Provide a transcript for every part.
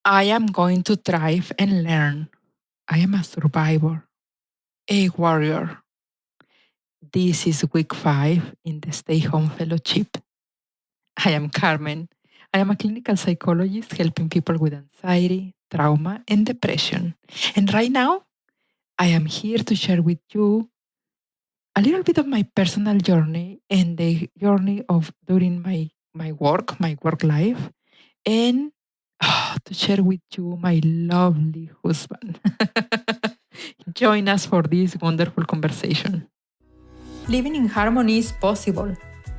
I am going to thrive and learn. I am a survivor, a warrior. This is week 5 in the Stay Home Fellowship. I am Carmen. I am a clinical psychologist helping people with anxiety, trauma, and depression. And right now, I am here to share with you a little bit of my personal journey and the journey of during my work life, and to share with you my lovely husband. Join us for this wonderful conversation. Living in harmony is possible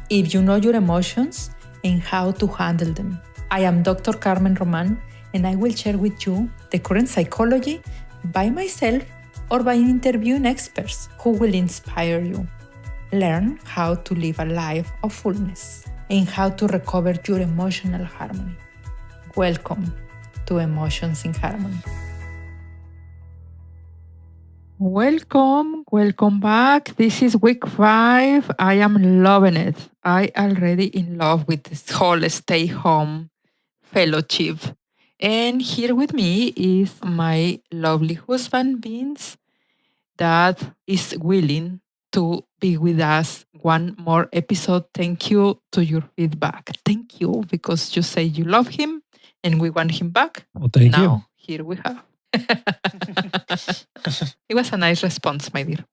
if you know your emotions and how to handle them. I am Dr. Carmen Roman, and I will share with you the current psychology by myself or by interviewing experts who will inspire you. Learn how to live a life of fullness and how to recover your emotional harmony. Welcome to Emotions in Harmony. Welcome back. This is week 5. I am loving it. I already in love with this whole stay home fellowship. And here with me is my lovely husband, Vince, that is willing to be with us one more episode. Thank you to your feedback. Thank you, because you say you love him and we want him back. Well, thank you. Now, here we have. It was a nice response, my dear.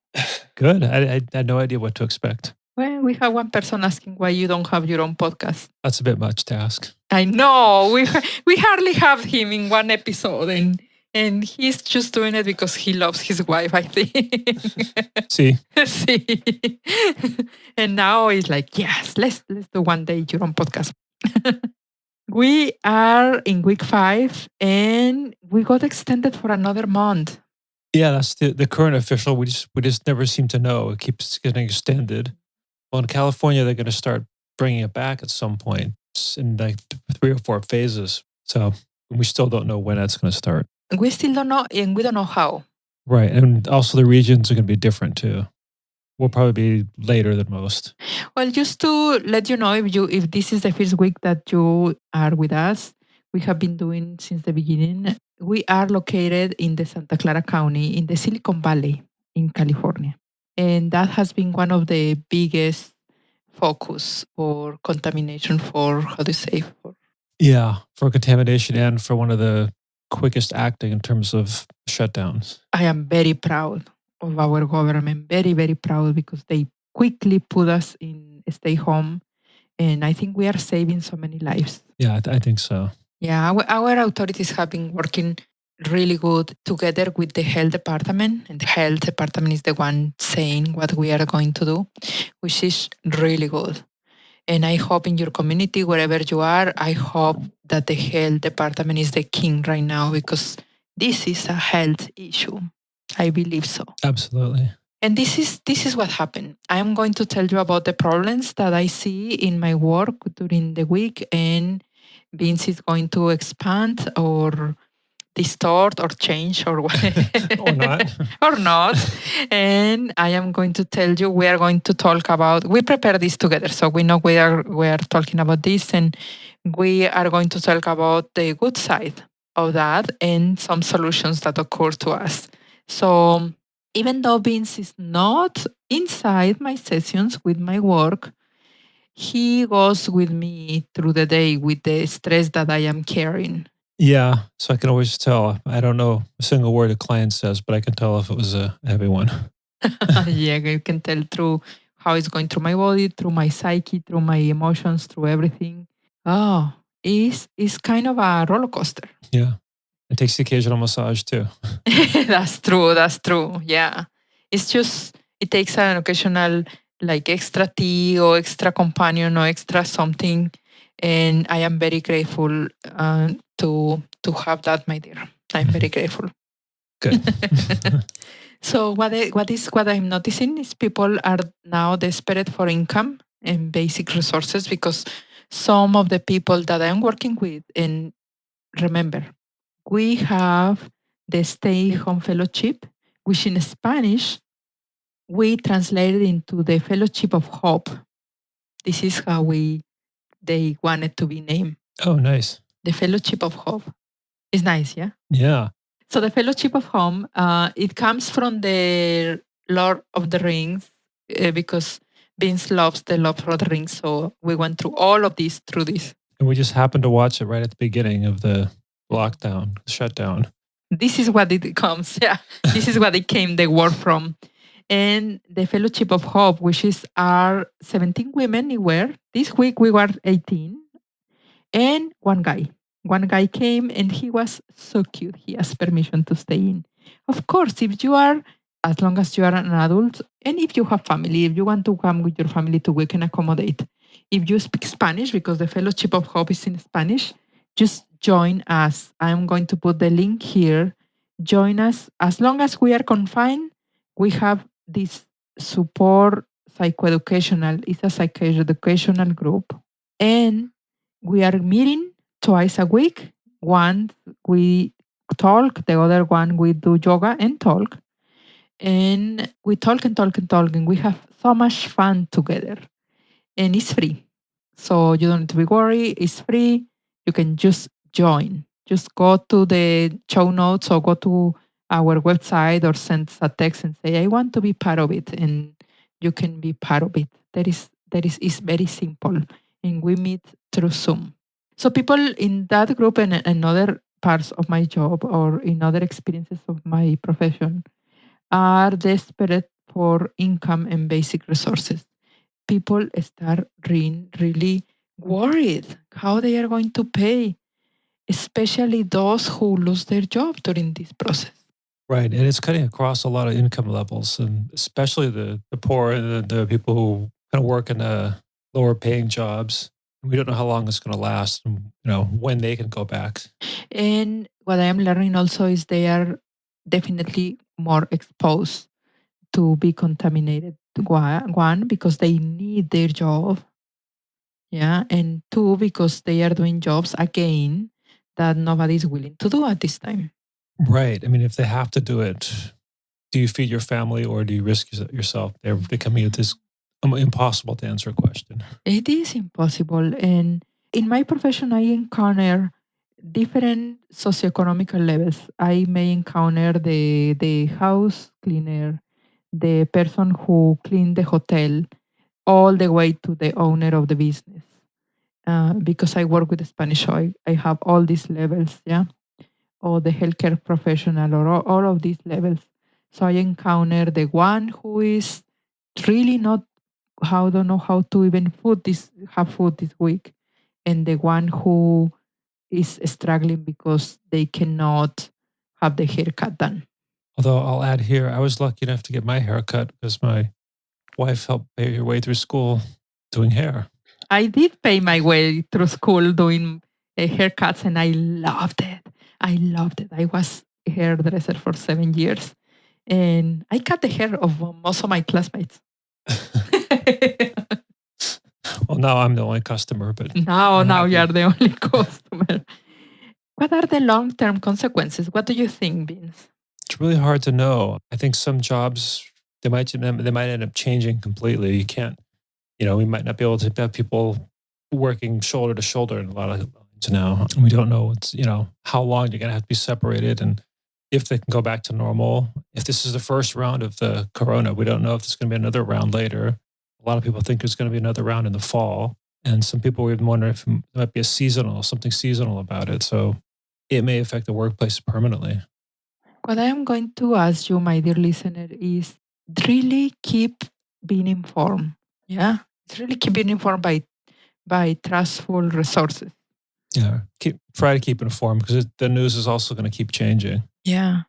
Good. I had no idea what to expect. Well, we have one person asking why you don't have your own podcast. That's a bit much to ask. I know. We hardly have him in one episode, and he's just doing it because he loves his wife, I think. See? See. And now he's like, yes, let's do one day your own podcast. We are in week 5 and we got extended for another month. Yeah, that's the current official. We just never seem to know. It keeps getting extended. Well, in California, they're going to start bringing it back at some point. It's in like 3 or 4 phases. So we still don't know when that's going to start. We still don't know, and we don't know how. Right. And also the regions are going to be different too. We'll probably be later than most. Well, just to let you know, if this is the first week that you are with us, we have been doing since the beginning. We are located in the Santa Clara County, in the Silicon Valley in California. And that has been one of the biggest focus for contamination for, how do you say? Yeah, for contamination and for one of the quickest acting in terms of shutdowns. I am very proud of our government, very, very proud, because they quickly put us in stay home. And I think we are saving so many lives. Yeah, I think so. Yeah, our authorities have been working really good together with the health department. And the health department is the one saying what we are going to do, which is really good. And I hope in your community, wherever you are, I hope that the health department is the king right now, because this is a health issue. I believe so. Absolutely. And this is what happened. I am going to tell you about the problems that I see in my work during the week, and Vince is going to expand or distort or change or Or not. or not. And I am going to tell you, we are going to talk about, we prepare this together, so we know we are talking about this, and we are going to talk about the good side of that and some solutions that occur to us. So even though Vince is not inside my sessions with my work, he goes with me through the day with the stress that I am carrying. Yeah, so I can always tell. I don't know a single word a client says, but I can tell if it was a heavy one. Yeah, you can tell through how it's going through my body, through my psyche, through my emotions, through everything. Oh, it's kind of a roller coaster. Yeah. It takes the occasional massage too. That's true. Yeah. It's just, it takes an occasional like extra tea or extra companion or extra something. And I am very grateful to have that, my dear. I'm very grateful. Good. So what I'm noticing is people are now desperate for income and basic resources, because some of the people that I'm working with, and remember, we have the Stay Home Fellowship, which in Spanish we translated into the Fellowship of Hope. This is how they wanted to be named. Oh, nice. The Fellowship of Hope. It's nice, yeah? Yeah. So the Fellowship of Home, it comes from the Lord of the Rings because Vince loves the Lord of the Rings. So we went through all of this through this. And we just happened to watch it right at the beginning of the lockdown, shutdown. This is what it comes. Yeah. This is what it came, the word from. And the Fellowship of Hope, which is our 17 women we were. This week we were 18. And one guy. One guy came and he was so cute. He asked permission to stay in. Of course, if you are, as long as you are an adult, and if you have family, if you want to come with your family to, we can accommodate. If you speak Spanish, because the Fellowship of Hope is in Spanish, just join us. I'm going to put the link here. Join us. As long as we are confined, we have this support psychoeducational. It's a psychoeducational group. And we are meeting twice a week. One we talk, the other one we do yoga and talk. And we talk and talk and talk, and we have so much fun together. And it's free. So you don't need to be worried. It's free. You can just join. Just go to the show notes or go to our website or send us a text and say, I want to be part of it. And you can be part of it. That is it's very simple. And we meet through Zoom. So people in that group and other parts of my job or in other experiences of my profession are desperate for income and basic resources. People start really worried how they are going to pay, especially those who lose their job during this process. Right. And it's cutting across a lot of income levels, and especially the poor and the people who kind of work in lower paying jobs. We don't know how long it's going to last and when they can go back. And what I am learning also is they are definitely more exposed to be contaminated. One, because they need their job. Yeah. And two, because they are doing jobs again that nobody's willing to do at this time. Right. I mean, if they have to do it, do you feed your family or do you risk yourself? They're becoming this impossible to answer question. It is impossible. And in my profession, I encounter different socioeconomical levels. I may encounter the house cleaner, the person who cleaned the hotel, all the way to the owner of the business. Because I work with the Spanish, so I have all these levels, yeah, or the healthcare professional, or all of these levels. So I encounter the one who is really not, how don't know how to even have food this week, and the one who is struggling because they cannot have the haircut done. Although I'll add here, I was lucky enough to get my hair cut because my wife helped pay her way through school doing hair. I did pay my way through school doing haircuts, and I loved it. I loved it. I was a hairdresser for 7 years, and I cut the hair of most of my classmates. Well, now I'm the only customer, but now you are the only customer. What are the long-term consequences? What do you think, Vince? it's really hard to know. I think some jobs they might end up changing completely. You can't, we might not be able to have people working shoulder to shoulder in a lot of lines now. We don't know how long you're going to have to be separated and if they can go back to normal. If this is the first round of the corona, we don't know if there's going to be another round later. A lot of people think there's going to be another round in the fall. And some people would wonder if there might be something seasonal about it. So it may affect the workplace permanently. What I am going to ask you, my dear listener, is really keep being informed. Yeah, it's really keep being informed by trustful resources. Yeah, try to keep informed because the news is also going to keep changing. Yeah,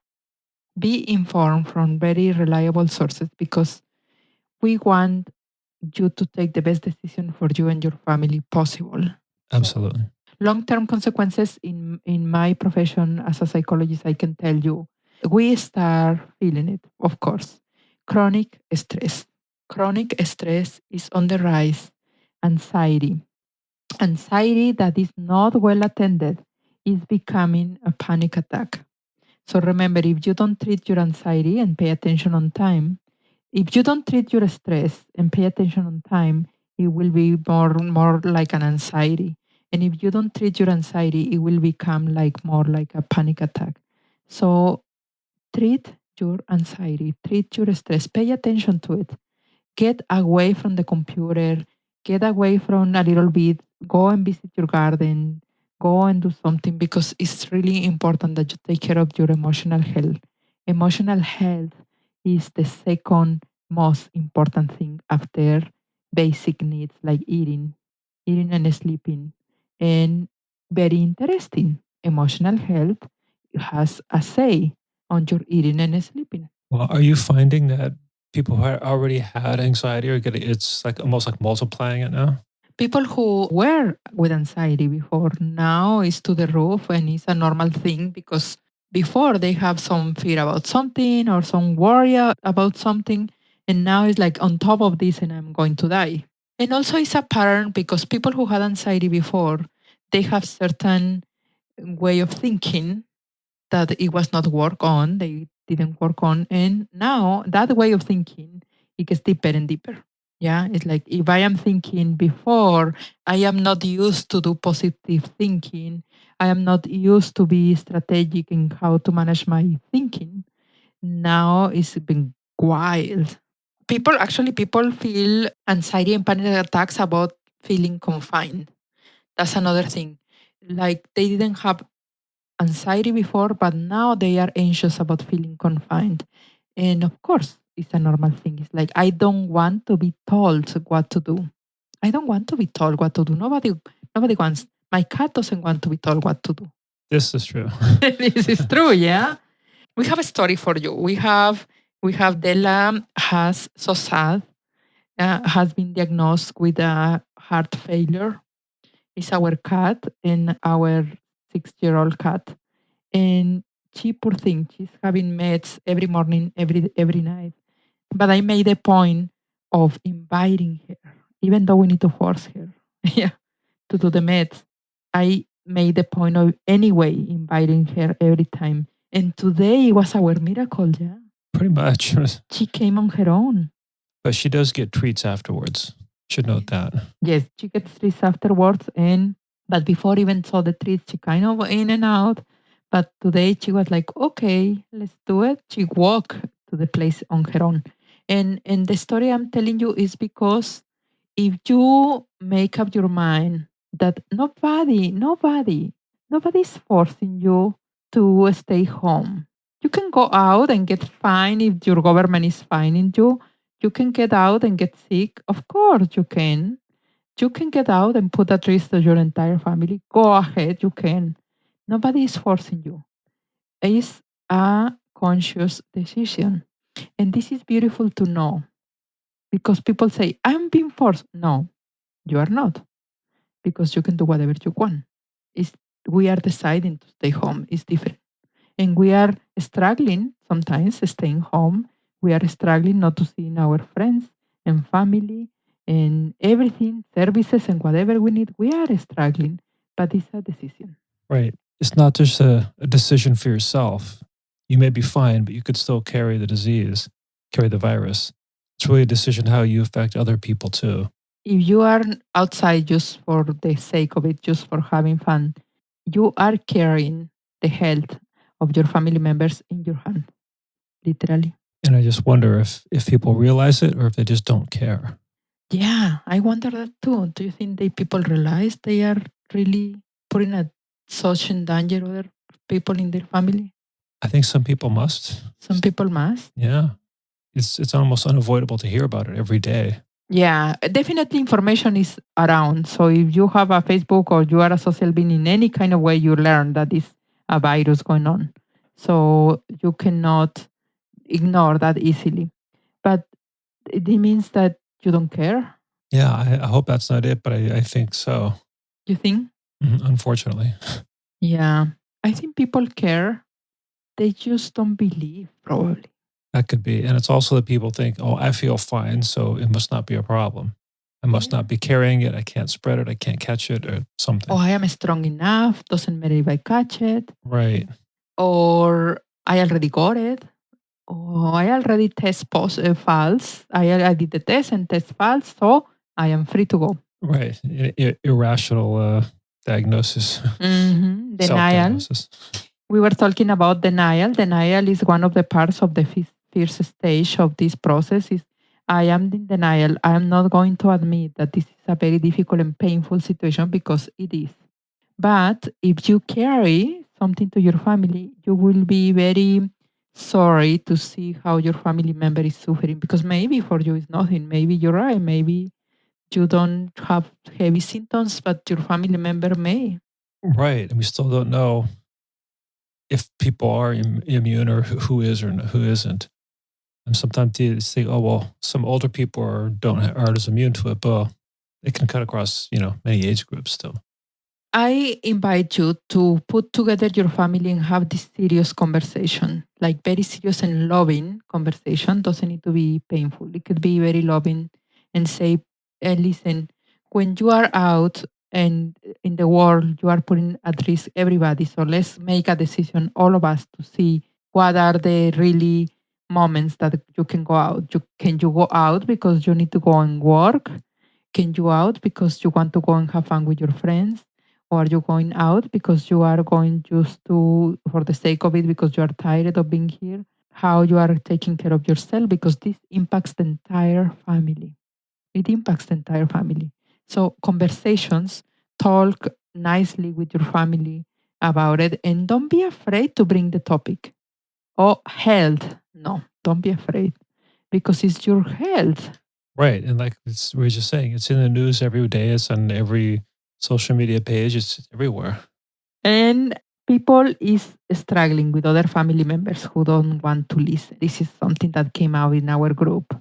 be informed from very reliable sources because we want you to take the best decision for you and your family possible. Absolutely. Long-term consequences in my profession as a psychologist, I can tell you, we start feeling it, of course. Chronic stress. Chronic stress is on the rise. Anxiety. Anxiety that is not well attended is becoming a panic attack. So remember, if you don't treat your anxiety and pay attention on time, if you don't treat your stress and pay attention on time, it will be more like an anxiety. And if you don't treat your anxiety, it will become like more like a panic attack. So treat your anxiety, treat your stress, pay attention to it. Get away from the computer, get away from a little bit, go and visit your garden, go and do something because it's really important that you take care of your emotional health. Emotional health is the second most important thing after basic needs like eating and sleeping. And very interesting, emotional health has a say on your eating and sleeping. Well, are you finding that people who already had anxiety are getting it's like almost like multiplying it now? People who were with anxiety before now is to the roof and it's a normal thing because before they have some fear about something or some worry about something, and now it's like on top of this and I'm going to die. And also it's a pattern because people who had anxiety before, they have certain way of thinking that it was not work on, they didn't work on. And now that way of thinking, it gets deeper and deeper. Yeah, it's like if I am thinking before, I am not used to do positive thinking. I am not used to be strategic in how to manage my thinking. Now it's been wild. People feel anxiety and panic attacks about feeling confined. That's another thing. Like they didn't have anxiety before, but now they are anxious about feeling confined. And of course, it's a normal thing. It's like, I don't want to be told what to do. I don't want to be told what to do. Nobody wants. My cat doesn't want to be told what to do. This is true. This is true, yeah. We have a story for you. We have Della has so sad, has been diagnosed with a heart failure. It's our cat and our 6-year-old cat. And she, poor thing, she's having meds every morning, every night. But I made a point of inviting her, even though we need to force her, yeah, to do the meds. I made a point of anyway inviting her every time. And today was our miracle, yeah. Pretty much. She came on her own. But she does get treats afterwards. Should note that. Yes, she gets treats afterwards, and but before even saw the treats, she kind of in and out. But today she was like, okay, let's do it. She walked to the place on her own. And the story I'm telling you is because if you make up your mind that nobody's forcing you to stay home. You can go out and get fined if your government is fining you. You can get out and get sick. Of course you can. You can get out and put at risk to your entire family. Go ahead, you can. Nobody is forcing you. It's a conscious decision. And this is beautiful to know because people say, I'm being forced. No, you are not because you can do whatever you want. It's, we are deciding to stay home. It's different. And we are struggling sometimes staying home. We are struggling not to see our friends and family and everything, services and whatever we need. We are struggling, but it's a decision. Right. It's not just a decision for yourself. You may be fine, but you could still carry the disease, carry the virus. It's really a decision how you affect other people too. If you are outside just for the sake of it, just for having fun, you are carrying the health of your family members in your hand, literally. And I just wonder if people realize it or if they just don't care. Yeah, I wonder that too. Do you think the people realize they are really putting at such in danger other people in their family? I think some people must. Some people must. Yeah. It's almost unavoidable to hear about it every day. Yeah, definitely information is around. So if you have a Facebook or you are a social being in any kind of way, you learn that is a virus going on. So you cannot ignore that easily. But it means that you don't care. Yeah, I hope that's not it, but I think so. You think? Unfortunately. Yeah, I think people care. They just don't believe, probably. That could be. And it's also that people think, oh, I feel fine, so it must not be a problem. I must Yeah. not be carrying it. I can't spread it. I can't catch it or something. Oh, I am strong enough. Doesn't matter if I catch it. Right. Or I already got it. Or I already test false. I did the test and test false. So I am free to go. Right. Irrational diagnosis, Denial. self-diagnosis. We were talking about denial. Denial is one of the parts of the first stage of this process. Is I am in denial. I am not going to admit that this is a very difficult and painful situation because it is. But if you carry something to your family, you will be very sorry to see how your family member is suffering because maybe for you it's nothing. Maybe you're right. Maybe you don't have heavy symptoms, but your family member may. Right. And we still don't know if people are immune or who is or who isn't. And sometimes you think, oh, well, some older people aren't as immune to it, but it can cut across, many age groups still. I invite you to put together your family and have this serious conversation, like very serious and loving conversation. Doesn't need to be painful. It could be very loving and say, listen, when you are out and in the world, you are putting at risk everybody. So let's make a decision, all of us, to see what are the really moments that you can go out. Can you go out because you need to go and work? Can you out because you want to go and have fun with your friends? Or are you going out because you are going just to, for the sake of it, because you are tired of being here? How you are taking care of yourself, because this impacts the entire family. It impacts the entire family. So, conversations, talk nicely with your family about it, and don't be afraid to bring the topic. Oh, health. No, don't be afraid because it's your health. Right. And like we were just saying, it's in the news every day. It's on every social media page. It's everywhere. And people is struggling with other family members who don't want to listen. This is something that came out in our group.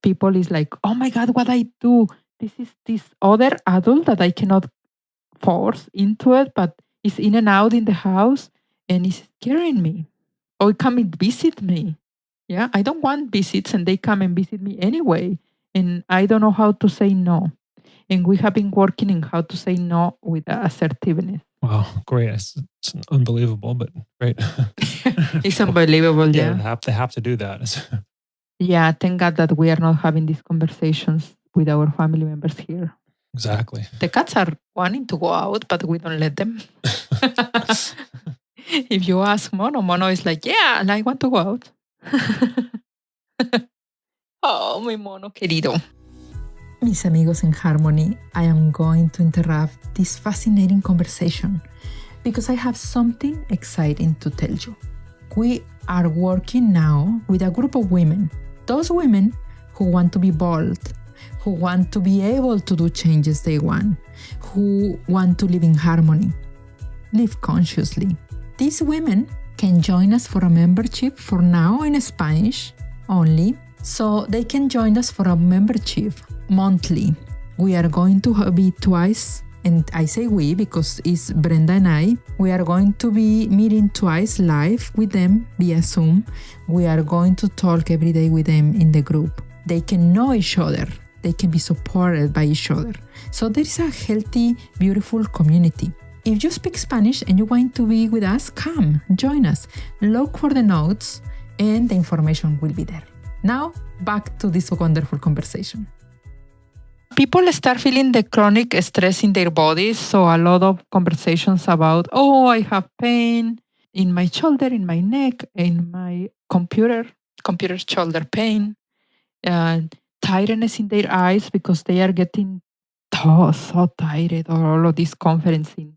People is like, oh my God, what I do? This is this other adult that I cannot force into it, but is in and out in the house and is scaring me. Or come and visit me. Yeah, I don't want visits and they come and visit me anyway. And I don't know how to say no. And we have been working in how to say no with assertiveness. Wow, great. It's unbelievable, but great. It's unbelievable, Yeah, yeah. they have to do that. Yeah, thank God that we are not having these conversations with our family members here. Exactly. The cats are wanting to go out, but we don't let them. If you ask Mono, Mono is like, yeah, I want to go out. Oh, mi mono querido. Mis amigos in harmony, I am going to interrupt this fascinating conversation because I have something exciting to tell you. We are working now with a group of women, those women who want to be bold, who want to be able to do changes they want, who want to live in harmony, live consciously. These women can join us for a membership for now in Spanish only, so they can join us for a membership monthly. We are going to be twice, and I say we because it's Brenda and I. We are going to be meeting twice live with them via Zoom. We are going to talk every day with them in the group. They can know each other. They can be supported by each other. So there is a healthy, beautiful community. If you speak Spanish and you want to be with us, come, join us. Look for the notes and the information will be there. Now, back to this wonderful conversation. People start feeling the chronic stress in their bodies. So a lot of conversations about, oh, I have pain in my shoulder, in my neck, in my computer shoulder pain, tiredness in their eyes because they are getting so tired or all of these conferencing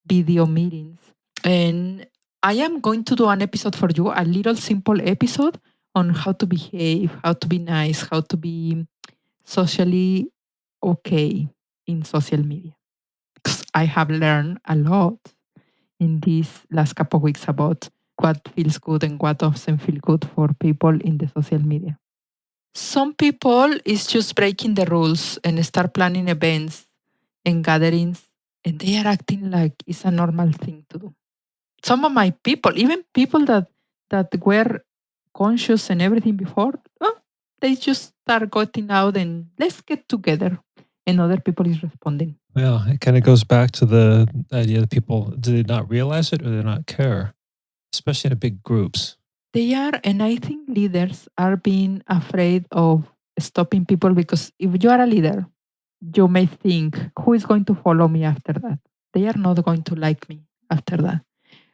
video meetings. And I am going to do an episode for you, a little simple episode on how to behave, how to be nice, how to be socially okay in social media. Because I have learned a lot in these last couple of weeks about what feels good and what doesn't feel good for people in the social media. Some people is just breaking the rules and start planning events and gatherings, and they are acting like it's a normal thing to do. Some of my people, even people that were conscious and everything before, well, they just start getting out and let's get together. And other people is responding. Well, it kind of goes back to the idea that people, do they not realize it or do they not care? Especially in big groups. They are, and I think leaders are being afraid of stopping people because if you are a leader, you may think, who is going to follow me after that? They are not going to like me after that.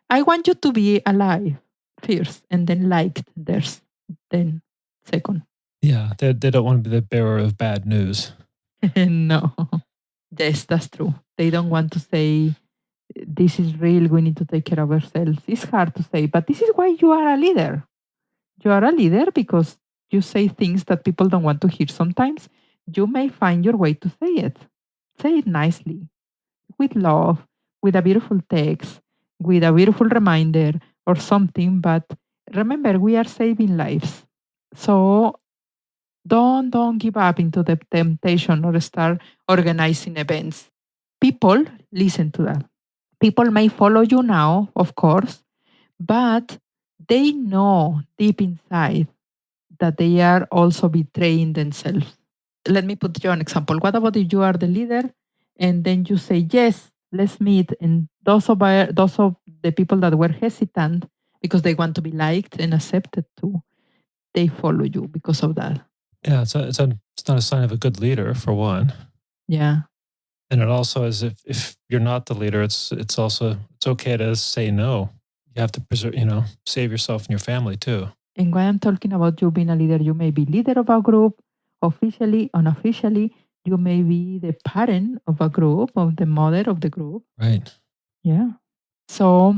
I want you to be alive first and then liked theirs, then second. Yeah, they don't want to be the bearer of bad news. No. Yes, that's true. They don't want to say, this is real, we need to take care of ourselves. It's hard to say, but this is why you are a leader. You are a leader because you say things that people don't want to hear sometimes. You may find your way to say it. Say it nicely, with love, with a beautiful text, with a beautiful reminder or something. But remember, we are saving lives. So don't give up into the temptation or start organizing events. People listen to that. People may follow you now, of course, but they know deep inside that they are also betraying themselves. Let me put you an example. What about if you are the leader and then you say, yes, let's meet, and those of the people that were hesitant because they want to be liked and accepted too, they follow you because of that. Yeah, it's not a sign of a good leader for one. Yeah. And it also is if you're not the leader, it's also it's okay to say no. You have to preserve, save yourself and your family too. And when I'm talking about you being a leader, you may be leader of a group, officially, unofficially. You may be the parent of a group, of the mother of the group. Right. Yeah. So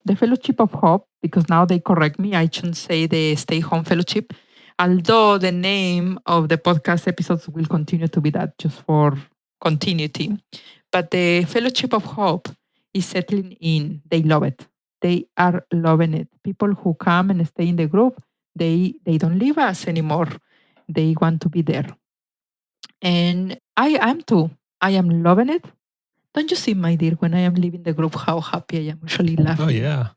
the Fellowship of Hope, because now they correct me, I shouldn't say the Stay Home Fellowship, although the name of the podcast episodes will continue to be that just for continuity. But the Fellowship of Hope is settling in. They love it. They are loving it. People who come and stay in the group, they don't leave us anymore. They want to be there. And I am too. I am loving it. Don't you see, my dear, when I am leaving the group, how happy I am usually laughing? Oh yeah.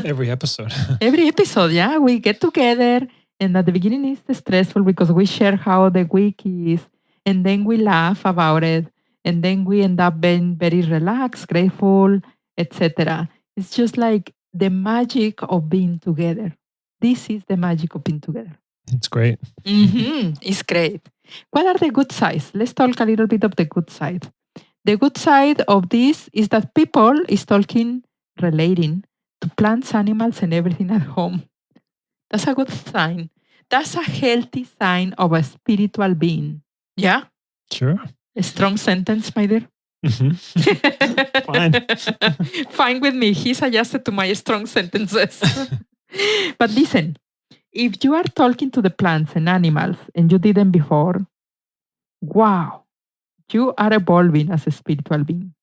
Every episode. Every episode, yeah. We get together, and at the beginning it's stressful because we share how the week is, and then we laugh about it, and then we end up being very relaxed, grateful, etc. It's just like the magic of being together. This is the magic of being together. It's great. It's great. What are the good sides? Let's talk a little bit of the good side. The good side of this is that people is talking, relating to plants, animals, and everything at home. That's a good sign. That's a healthy sign of a spiritual being. Yeah? Sure. A strong sentence, my dear. Fine. Fine with me. He's adjusted to my strong sentences. But listen, if you are talking to the plants and animals and you didn't before, wow, you are evolving as a spiritual being.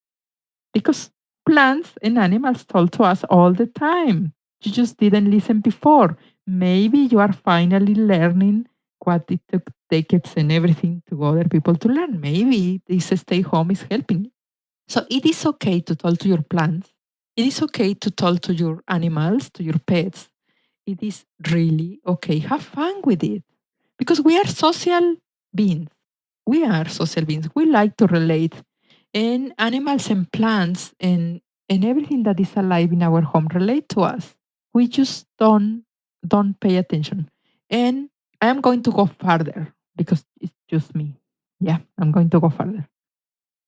Because plants and animals talk to us all the time. You just didn't listen before. Maybe you are finally learning what it took decades and everything to other people to learn. Maybe this stay home is helping you. So it is okay to talk to your plants. It is okay to talk to your animals, to your pets. It is really okay. Have fun with it. Because we are social beings. We are social beings. We like to relate. And animals and plants and everything that is alive in our home relate to us. We just don't pay attention. And I am going to go further because it's just me. Yeah, I'm going to go further.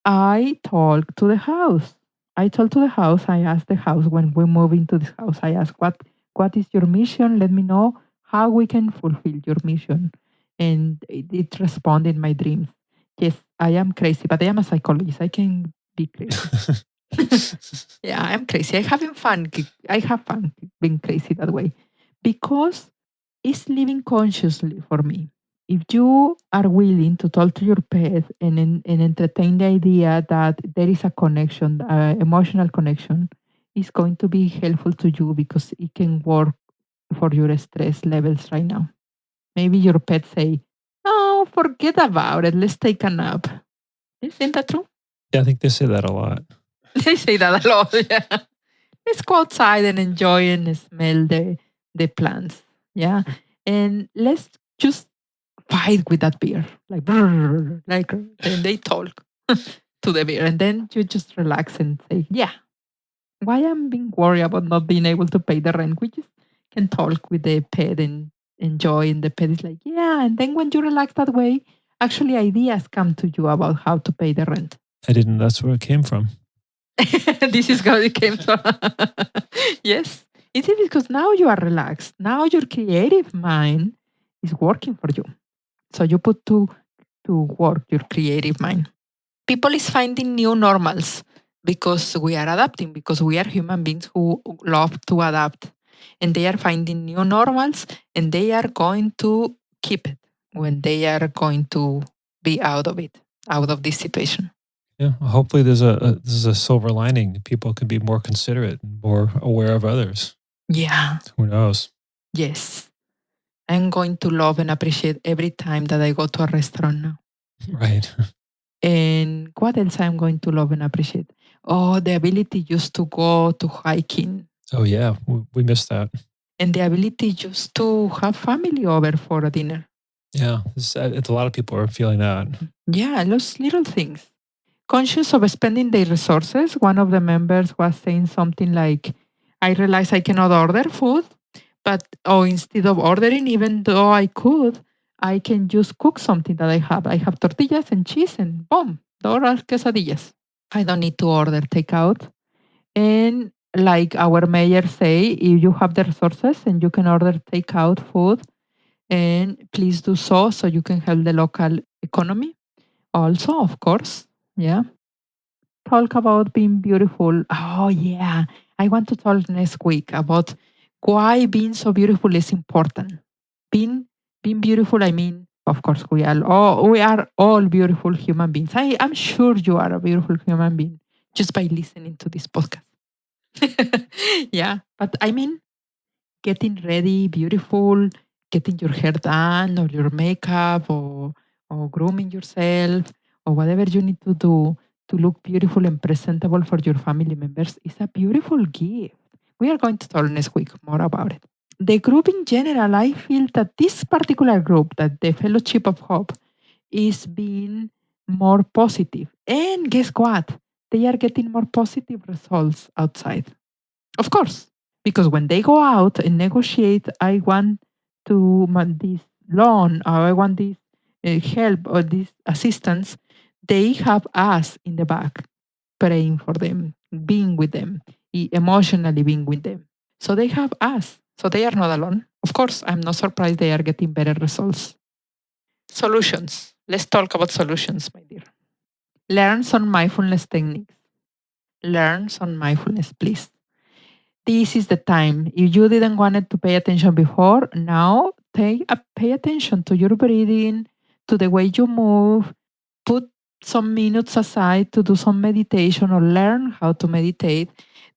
I talk to the house. I talk to the house. I ask the house when we move into this house. I ask what is your mission? Let me know how we can fulfill your mission. And it responded in my dreams. Yes, I am crazy, but I am a psychologist. I can be crazy. Yeah, I'm crazy. I have fun being crazy that way because it's living consciously for me. If you are willing to talk to your pet and entertain the idea that there is a connection, emotional connection, it's going to be helpful to you because it can work for your stress levels right now. Maybe your pet say, "Oh, forget about it. Let's take a nap." Isn't that true? Yeah, I think they say that a lot. They say that a lot. Yeah. Let's go outside and enjoy and smell the plants. Yeah. And let's just fight with that beer. Like, brrr, like and they talk to the beer. And then you just relax and say, yeah, why I'm being worried about not being able to pay the rent? We just can talk with the pet and enjoy. And the pet is like, yeah. And then when you relax that way, actually ideas come to you about how to pay the rent. I didn't. That's where it came from. This is how it came from. Yes. It is because now you are relaxed. Now your creative mind is working for you. So you put to work your creative mind. People is finding new normals because we are adapting, because we are human beings who love to adapt. And they are finding new normals and they are going to keep it when they are going to be out of it, out of this situation. Yeah, hopefully there's a silver lining. People can be more considerate and more aware of others. Yeah. Who knows? Yes. I'm going to love and appreciate every time that I go to a restaurant now. Right. And what else I'm going to love and appreciate? Oh, the ability just to go to hiking Oh yeah, we missed that. and the ability just to have family over for a dinner. Yeah, it's a lot of people are feeling that. Yeah, those little things. Conscious of spending their resources, one of the members was saying something like, I realize I cannot order food, but instead of ordering, even though I could, I can just cook something that I have. I have tortillas and cheese and boom, those are quesadillas. I don't need to order takeout. And like our mayor say, if you have the resources and you can order takeout food, and please do so you can help the local economy. Also, of course, yeah. Talk about being beautiful. Oh yeah, I want to talk next week about why being so beautiful is important. Being being beautiful, I mean, of course, we are all beautiful human beings. I'm sure you are a beautiful human being just by listening to this podcast. Yeah, but I mean, getting ready, beautiful, getting your hair done or your makeup or grooming yourself or whatever you need to do to look beautiful and presentable for your family members is a beautiful gift. We are going to talk next week more about it. The group in general, I feel that this particular group, that the Fellowship of Hope, is being more positive. And guess what? They are getting more positive results outside. Of course, because when they go out and negotiate, I want this loan or I want this help or this assistance, they have us in the back praying for them, being with them, emotionally being with them. So they have us. So they are not alone. Of course, I'm not surprised they are getting better results. Solutions. Let's talk about solutions, my dear. Learn some mindfulness techniques. Learn some mindfulness, please. This is the time. If you didn't want to pay attention before, now pay attention to your breathing, to the way you move. Put some minutes aside to do some meditation or learn how to meditate.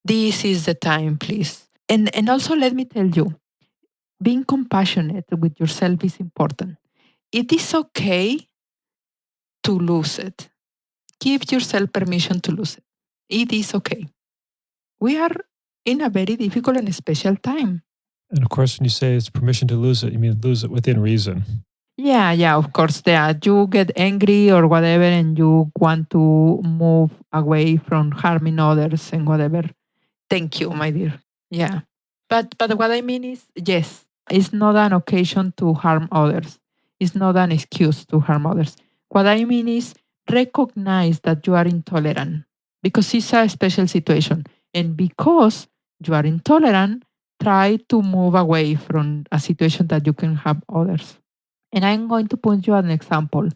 This is the time, please. And also let me tell you, being compassionate with yourself is important. It is okay to lose it. Give yourself permission to lose it. It is okay. We are in a very difficult and special time. And of course, when you say it's permission to lose it, you mean lose it within reason. Yeah, yeah, of course. Yeah, you get angry or whatever, and you want to move away from harming others and whatever. Thank you, my dear. Yeah, but what I mean is, yes, it's not an occasion to harm others. It's not an excuse to harm others. What I mean is recognize that you are intolerant because it's a special situation, and because you are intolerant, try to move away from a situation that you can have others. And I'm going to put you an example.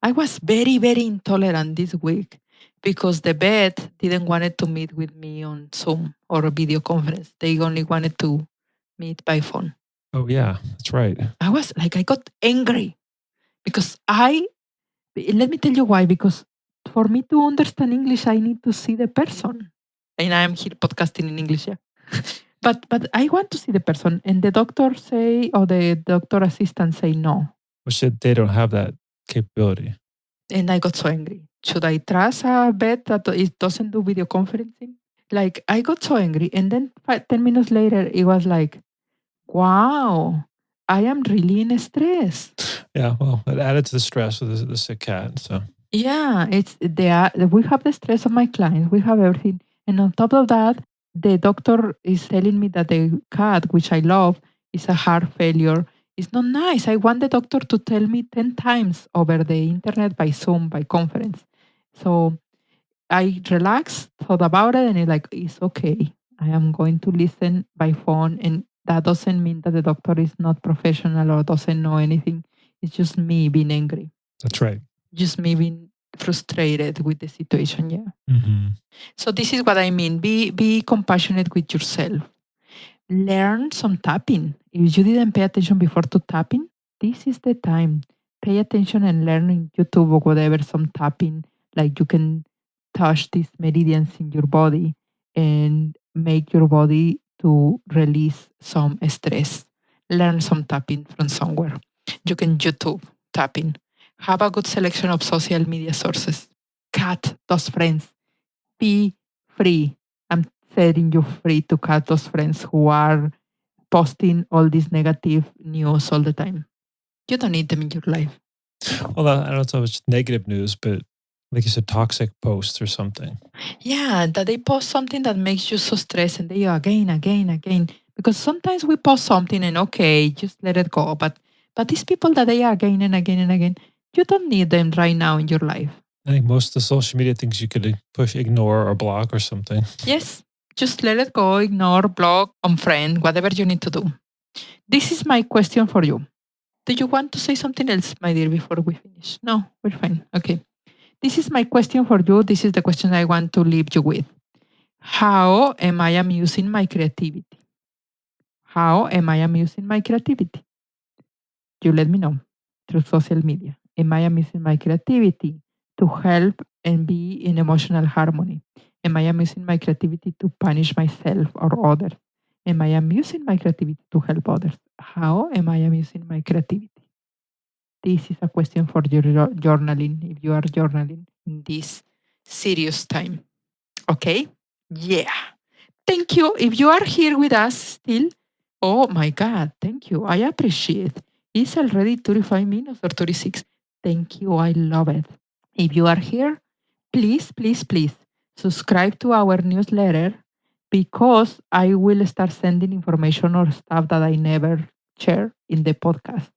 I was very, very intolerant this week because the vet didn't want to meet with me on Zoom or a video conference. They only wanted to meet by phone. Oh yeah, that's right. I got angry because let me tell you why, because for me to understand English, I need to see the person. And I am here podcasting in English, yeah. But I want to see the person. And the doctor say, or the doctor assistant say no. Which they don't have that capability. And I got so angry. Should I trust a vet that it doesn't do video conferencing? Like, I got so angry. And then 10 minutes later, it was like, wow, I am really in stress. Yeah, well, it added to the stress of the sick cat. So Yeah, it's there. We have the stress of my clients, we have everything. And on top of that, the doctor is telling me that the cat, which I love, is a heart failure. It's not nice. I want the doctor to tell me 10 times over the internet, by Zoom, by conference. So I relaxed, thought about it, and it's okay. I am going to listen by phone, and that doesn't mean that the doctor is not professional or doesn't know anything. It's just me being angry, That's right. just me being frustrated with the situation. Yeah. Mm-hmm. So this is what I mean. Be compassionate with yourself. Learn some tapping. If you didn't pay attention before to tapping, this is the time. Pay attention and learn in YouTube or whatever some tapping. Like you can touch these meridians in your body and make your body to release some stress. Learn some tapping from somewhere. You can YouTube tapping. Have a good selection of social media sources. Cut those friends. Be free. I'm setting you free to cut those friends who are posting all this negative news all the time. You don't need them in your life. Well, I don't know if it's negative news, but like you said, toxic posts or something. Yeah, that they post something that makes you so stressed and they again, again, again. Because sometimes we post something and okay, just let it go. But these people that they are again and again and again, you don't need them right now in your life. I think most of the social media things you could push ignore or block or something. Yes, just let it go, ignore, block, unfriend, whatever you need to do. This is my question for you. Do you want to say something else, my dear, before we finish? No, we're fine. Okay. This is my question for you. This is the question I want to leave you with. How am I amusing my creativity? How am I amusing my creativity? You let me know through social media. Am I amusing my creativity to help and be in emotional harmony? Am I amusing my creativity to punish myself or others? Am I amusing my creativity to help others? How am I amusing my creativity? This is a question for your journaling if you are journaling in this serious time. Okay? Yeah. Thank you. If you are here with us still, oh my God, thank you. I appreciate. It's already 35 minutes or 36. Thank you. I love it. If you are here, please, please, please subscribe to our newsletter because I will start sending information or stuff that I never share in the podcast.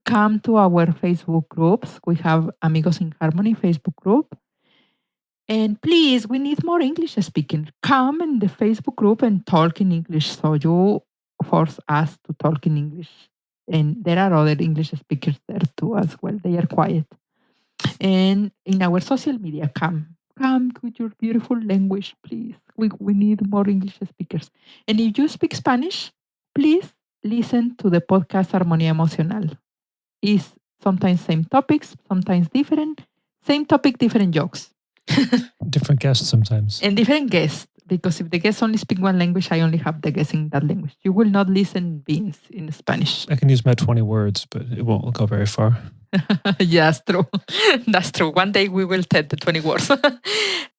Come to our Facebook groups. We have Amigos in Harmony Facebook group. And please, we need more English speaking. Come in the Facebook group and talk in English. So you force us to talk in English. And there are other English speakers there too as well. They are quiet. And in our social media, come. Come with your beautiful language, please. We need more English speakers. And if you speak Spanish, please listen to the podcast Armonía Emocional. It's sometimes same topics, sometimes different. Same topic, different jokes. Different guests sometimes. And different guests, because if the guests only speak one language, I only have the guests in that language. You will not listen beans in Spanish. I can use my 20 words, but it won't go very far. Yeah, that's true. That's true. One day we will take the 20 words.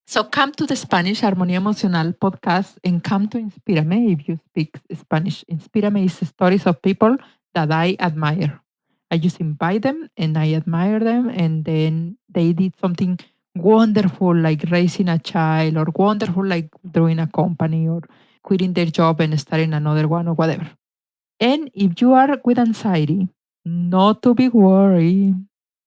So come to the Spanish Armonía Emocional podcast and come to Inspírame if you speak Spanish. Inspírame is stories of people that I admire. I just invite them and I admire them, and then they did something wonderful like raising a child, or wonderful like doing a company, or quitting their job and starting another one, or whatever. And if you are with anxiety, not to be worried.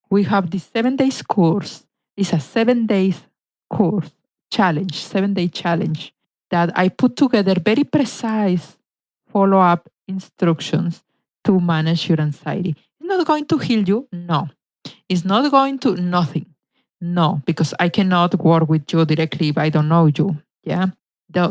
We have this 7 days course. It's a 7 days course challenge, 7 day challenge that I put together very precise follow up instructions to manage your anxiety. It's not going to heal you. No. It's not going to nothing. No, because I cannot work with you directly if I don't know you. Yeah.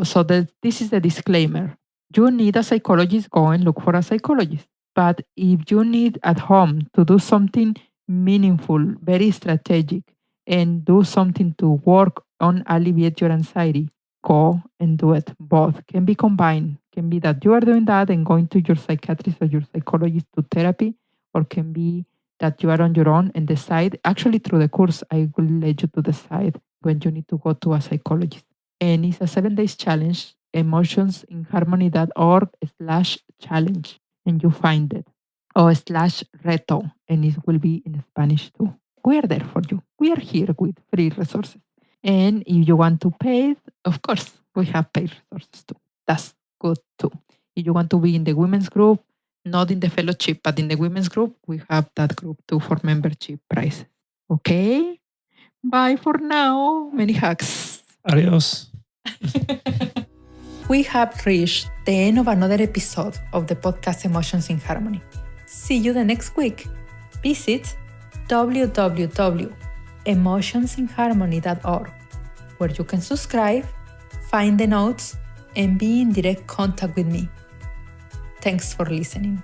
So this is the disclaimer. You need a psychologist, go and look for a psychologist. But if you need at home to do something meaningful, very strategic, and do something to work on alleviate your anxiety, go and do it. Both can be combined. Can be that you are doing that and going to your psychiatrist or your psychologist to therapy, or can be that you are on your own and decide. Actually, through the course, I will let you to decide when you need to go to a psychologist. And it's a 7 days challenge, emotionsinharmony.org/challenge, and you find it. Or slash reto, and it will be in Spanish too. We are there for you. We are here with free resources. And if you want to pay, of course, we have paid resources too. That's good too. If you want to be in the women's group, not in the fellowship, but in the women's group, we have that group too for membership prices. Okay? Bye for now. Many hugs. Adios. We have reached the end of another episode of the podcast Emotions in Harmony. See you the next week. Visit www.emotionsinharmony.org, where you can subscribe, find the notes, and be in direct contact with me. Thanks for listening.